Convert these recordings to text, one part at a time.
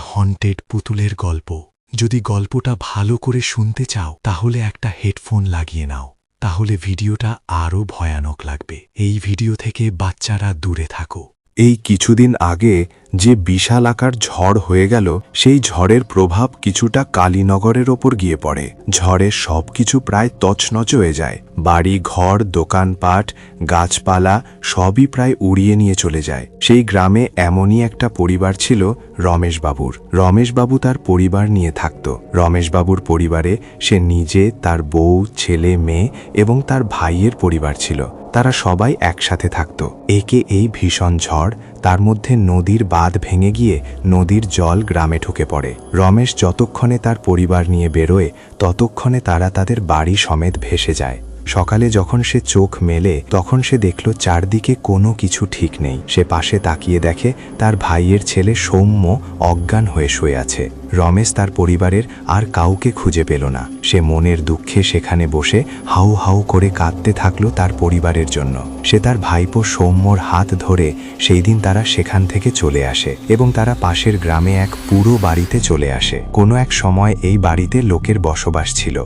Haunted পুতুলের গল্প। যদি গল্পটা ভালো করে শুনতে চাও তাহলে একটা হেডফোন লাগিয়ে নাও, তাহলে ভিডিওটা আরও ভয়ানক লাগবে। এই ভিডিও থেকে বাচ্চারা দূরে থাকো। এই কিছুদিন আগে যে বিশাল আকার ঝড় হয়ে গেল, সেই ঝড়ের প্রভাব কিছুটা কালীনগরের ওপর গিয়ে পড়ে। ঝড়ে সবকিছু প্রায় তছনছ হয়ে যায়। বাড়ি ঘর, দোকানপাট, গাছপালা সবই প্রায় উড়িয়ে নিয়ে চলে যায়। সেই গ্রামে এমনই একটা পরিবার ছিল রমেশবাবুর। রমেশবাবু তার পরিবার নিয়ে থাকত। রমেশবাবুর পরিবারে সে নিজে, তার বউ, ছেলে, মেয়ে এবং তার ভাইয়ের পরিবার ছিল। তারা সবাই একসাথে থাকত। একে এই ভীষণ ঝড়, তার মধ্যে নদীর বাঁধ ভেঙে গিয়ে নদীর জল গ্রামে ঢুকে পড়ে। রমেশ যতক্ষণে তার পরিবার নিয়ে বেরোয় ততক্ষণে তারা তাদের বাড়ি সমেত ভেসে যায়। সকালে যখন সে চোখ মেলে তখন সে দেখল চারদিকে কোনো কিছু ঠিক নেই। সে পাশে তাকিয়ে দেখে তার ভাইয়ের ছেলে সৌম্য অজ্ঞান হয়ে শুয়ে আছে। রমেশ তার পরিবারের আর কাউকে খুঁজে পেল না। সে মনের দুঃখে সেখানে বসে হাউ হাউ করে কাঁদতে থাকলো তার পরিবারের জন্য। সে তার ভাইপো সৌম্যর হাত ধরে সেই দিন তারা সেখান থেকে চলে আসে এবং তারা পাশের গ্রামে এক পুরো বাড়িতে চলে আসে। কোনো এক সময় এই বাড়িতে লোকের বসবাস ছিল।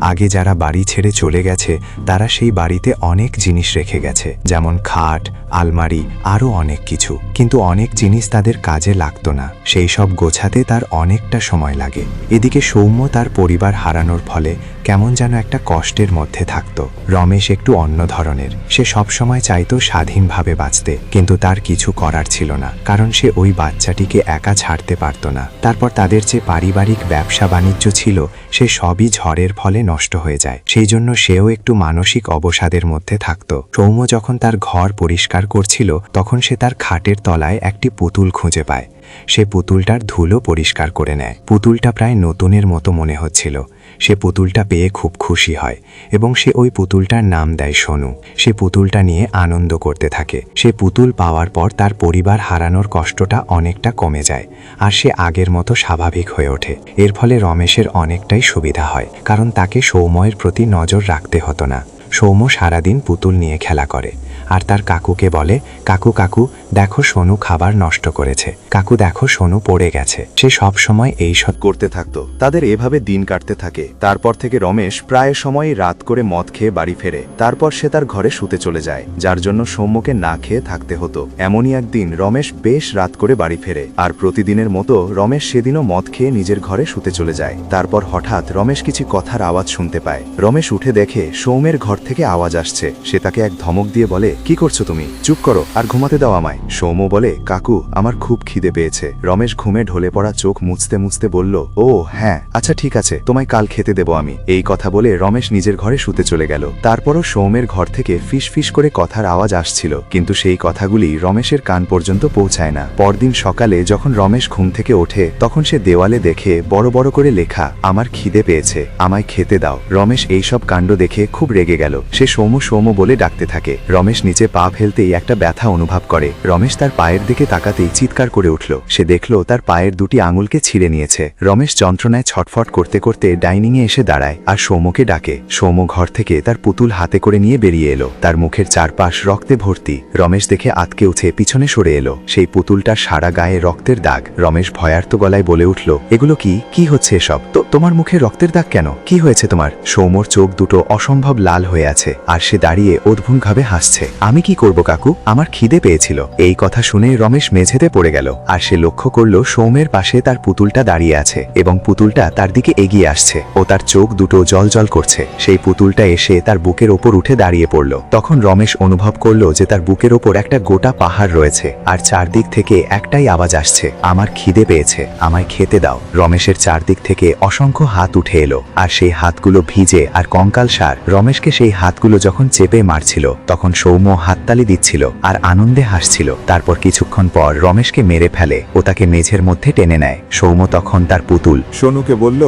আগে যারা বাড়ি ছেড়ে চলে গেছে তারা সেই বাড়িতে অনেক জিনিস রেখে গেছে, যেমন খাট, আলমারি, আরও অনেক কিছু। কিন্তু অনেক জিনিস তাদের কাজে লাগতো না। সেই সব গোছাতে তার অনেকটা সময় লাগে। এদিকে সৌম্য তার পরিবার হারানোর ফলে কেমন যেন একটা কষ্টের মধ্যে থাকত। রমেশ একটু অন্য ধরনের। সে সবসময় চাইতো স্বাধীনভাবে বাঁচতে, কিন্তু তার কিছু করার ছিল না, কারণ সে ওই বাচ্চাটিকে একা ছাড়তে পারত না। তারপর তাদের যে পারিবারিক ব্যবসা বাণিজ্য ছিল সে সবই ঝড়ের ফলে নষ্ট হয়ে যায়। সেই জন্য সেও একটু মানসিক অবসাদের মধ্যে থাকত। সৌম্য যখন তার ঘর পরিষ্কার করছিল তখন সে তার খাটের তলায় একটি পুতুল খুঁজে পায়। সে পুতুলটার ধুলো পরিষ্কার করে নেয়। পুতুলটা প্রায় নতুনের মতো মনে হচ্ছিল। সে পুতুলটা পেয়ে খুব খুশি হয় এবং সে ওই পুতুলটার নাম দেয় সোনু। সে পুতুলটা নিয়ে আনন্দ করতে থাকে। সে পুতুল পাওয়ার পর তার পরিবার হারানোর কষ্টটা অনেকটা কমে যায় আর সে আগের মতো স্বাভাবিক হয়ে ওঠে। এর ফলে রমেশের অনেকটাই সুবিধা হয়, কারণ তাকে সৌম্যের প্রতি নজর রাখতে হতো না। সৌম্য সারাদিন পুতুল নিয়ে খেলা করে আর তার কাকুকে বলে, কাকু কাকু দেখো সোনু খাবার নষ্ট করেছে, কাকু দেখো সোনু পড়ে গেছে। সে সব সময় এই সব করতে থাকতো। তাদের এভাবে দিন কাটতে থাকে। তারপর থেকে রমেশ প্রায় সময়ই রাত করে মদ খেয়ে বাড়ি ফেরে। তারপর সে তার ঘরে শুতে চলে যায়, যার জন্য সৌম্যকে না খেয়ে থাকতে হতো। এমনই একদিন রমেশ বেশ রাত করে বাড়ি ফেরে, আর প্রতিদিনের মতো রমেশ সেদিনও মদ খেয়ে নিজের ঘরে শুতে চলে যায়। তারপর হঠাৎ রমেশ কিছু কথার আওয়াজ শুনতে পায়। রমেশ উঠে দেখে সৌম্যের ঘর থেকে আওয়াজ আসছে। সে তাকে এক ধমক দিয়ে বলে, কি করছো তুমি? চুপ করো আর ঘুমাতে দাও আমায়। সৌম্য বলে, কাকু আমার খুব খিদে পেয়েছে। রমেশ ঘুমে ঢলে পড়া চোখ মুছতে মুছতে বলল, ও হ্যাঁ আচ্ছা ঠিক আছে, তোমায় কাল খেতে দেবো আমি। এই কথা বলে রমেশ নিজের ঘরে শুতে চলে গেল। তারপরও সৌম্যের ঘর থেকে ফিস ফিস করে কথার আওয়াজ আসছিল, কিন্তু সেই কথাগুলি রমেশের কান পর্যন্ত পৌঁছায় না। পরদিন সকালে যখন রমেশ ঘুম থেকে ওঠে তখন সে দেওয়ালে দেখে বড় বড় করে লেখা, আমার খিদে পেয়েছে, আমায় খেতে দাও। রমেশ এইসব কাণ্ড দেখে খুব রেগে গেল। সে সৌম্য সৌম্য বলে ডাকতে থাকে। রমেশ নিচে পা ফেলতেই একটা ব্যথা অনুভব করে। রমেশ তার পায়ের দিকে তাকাতেই চিৎকার করে উঠল। সে দেখল তার পায়ের দুটি আঙুলকে ছিঁড়ে নিয়েছে। রমেশ যন্ত্রণায় ছটফট করতে করতে ডাইনিংয়ে এসে দাঁড়ায় আর সৌম্যকে ডাকে। সৌম্য ঘর থেকে তার পুতুল হাতে করে নিয়ে বেরিয়ে এলো। তার মুখের চারপাশ রক্তে ভর্তি। রমেশ দেখে আতকে উঠে পিছনে সরে এলো। সেই পুতুলটার সারা গায়ে রক্তের দাগ। রমেশ ভয়ার্ত গলায় বলে উঠল, এগুলো কি হচ্ছে এসব? তোমার মুখে রক্তের দাগ কেন? কি হয়েছে তোমার? সৌম্যর চোখ দুটো অসম্ভব লাল হয়ে আছে আর সে দাঁড়িয়ে অদ্ভুতভাবে হাসছে। আমি কি করব কাকু, আমার খিদে পেয়েছিল। এই কথা শুনে রমেশ মেঝেতে পড়ে গেল আর সে লক্ষ্য করল সৌম্যের পাশে তার পুতুলটা দাঁড়িয়ে আছে এবং পুতুলটা তার দিকে এগিয়ে আসছে ও তার চোখ দুটো জল জল করছে। সেই পুতুলটা এসে তার বুকের ওপর উঠে দাঁড়িয়ে পড়ল। তখন রমেশ অনুভব করল যে তার বুকের ওপর একটা গোটা পাহাড় রয়েছে আর চারদিক থেকে একটাই আওয়াজ আসছে, আমার খিদে পেয়েছে, আমায় খেতে দাও। রমেশের চারদিক থেকে অসংখ্য হাত উঠে এলো আর সেই হাতগুলো ভিজে আর কঙ্কালসার। রমেশকে সেই হাতগুলো যখন চেপে মারছিল তখন সৌম্য হাততালি দিচ্ছিল আর আনন্দে হাসছিল। তারপর কিছুক্ষণ পর রমেশকে মেরে ফেলে ও তাকে মেঝের মধ্যে টেনে নেয়। সৌম্য তখন তার পুতুল সোনুকে বলল,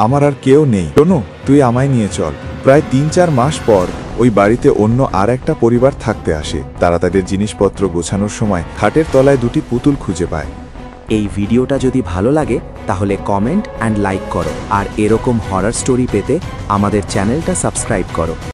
আমার আর কেউ নেই, সোনু তুই আমায় নিয়ে চল। প্রায় ৩-৪ মাস পর ওই বাড়িতে অন্য আর একটা পরিবার থাকতে আসে। তারা তাদের জিনিসপত্র গোছানোর সময় খাটের তলায় দুটি পুতুল খুঁজে পায়। এই ভিডিওটা যদি ভালো লাগে তাহলে কমেন্ট অ্যান্ড লাইক করো আর এরকম হরর স্টোরি পেতে আমাদের চ্যানেলটা সাবস্ক্রাইব করো।